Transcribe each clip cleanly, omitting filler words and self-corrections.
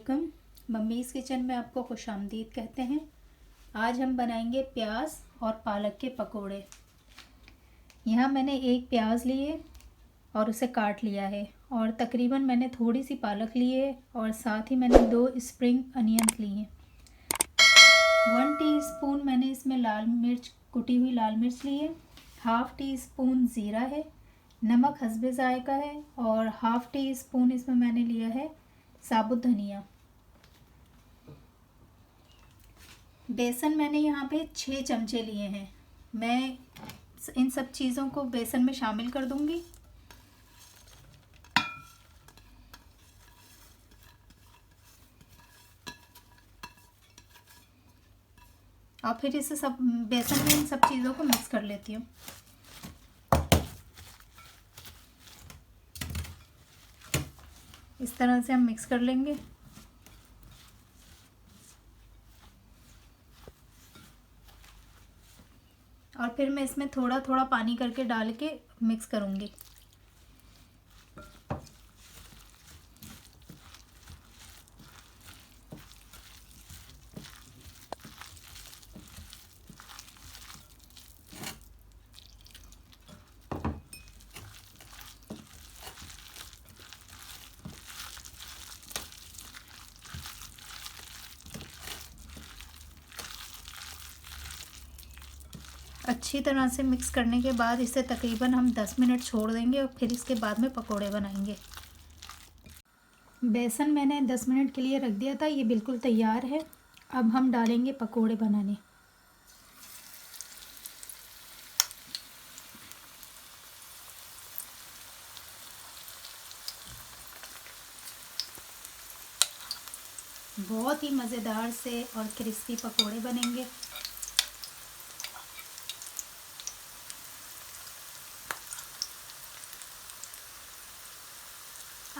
वालेकुम। Mummy's kitchen में आपको खुशामदीद कहते हैं। आज हम बनाएंगे प्याज और पालक के पकोड़े। यहाँ मैंने एक प्याज लिए और उसे काट लिया है और तकरीबन मैंने थोड़ी सी पालक ली है और साथ ही मैंने 2 स्प्रिंग अनियंस लिए हैं। 1 टीस्पून मैंने इसमें लाल मिर्च, कुटी हुई लाल मिर्च ली है। हाफ़ टी स्पून ज़ीरा है। नमक हस्बे ज़ायका है और हाफ़ टी स्पून इसमें मैंने लिया है साबुत धनिया। बेसन मैंने यहाँ पे 6 चमचे लिए हैं। मैं इन सब चीज़ों को बेसन में शामिल कर दूंगी। और फिर इसे सब बेसन में इन सब चीज़ों को मिक्स कर लेती हूँ। इस तरह से हम मिक्स कर लेंगे। और फिर मैं इसमें थोड़ा थोड़ा पानी करके डाल के मिक्स करूँगी। अच्छी तरह से मिक्स करने के बाद इसे तकरीबन हम 10 मिनट छोड़ देंगे और फिर इसके बाद में पकोड़े बनाएंगे। बेसन मैंने 10 मिनट के लिए रख दिया था, ये बिल्कुल तैयार है। अब हम डालेंगे पकोड़े बनाने। बहुत ही मज़ेदार से और क्रिस्पी पकोड़े बनेंगे।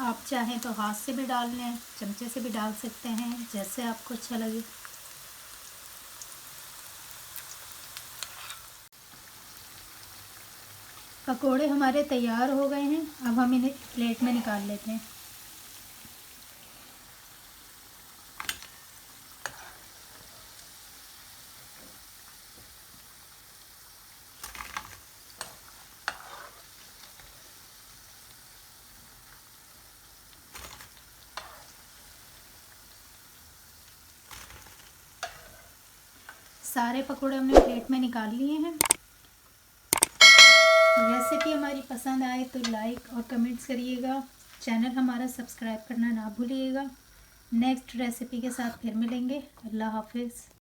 आप चाहें तो हाथ से भी डाल लें, चमचे से भी डाल सकते हैं, जैसे आपको अच्छा लगे। पकोड़े हमारे तैयार हो गए हैं। अब हम इन्हें प्लेट में निकाल लेते हैं। सारे पकोड़े हमने प्लेट में निकाल लिए हैं। रेसिपी हमारी पसंद आए तो लाइक और कमेंट्स करिएगा। चैनल हमारा सब्सक्राइब करना ना भूलिएगा। नेक्स्ट रेसिपी के साथ फिर मिलेंगे। अल्लाह हाफिज़।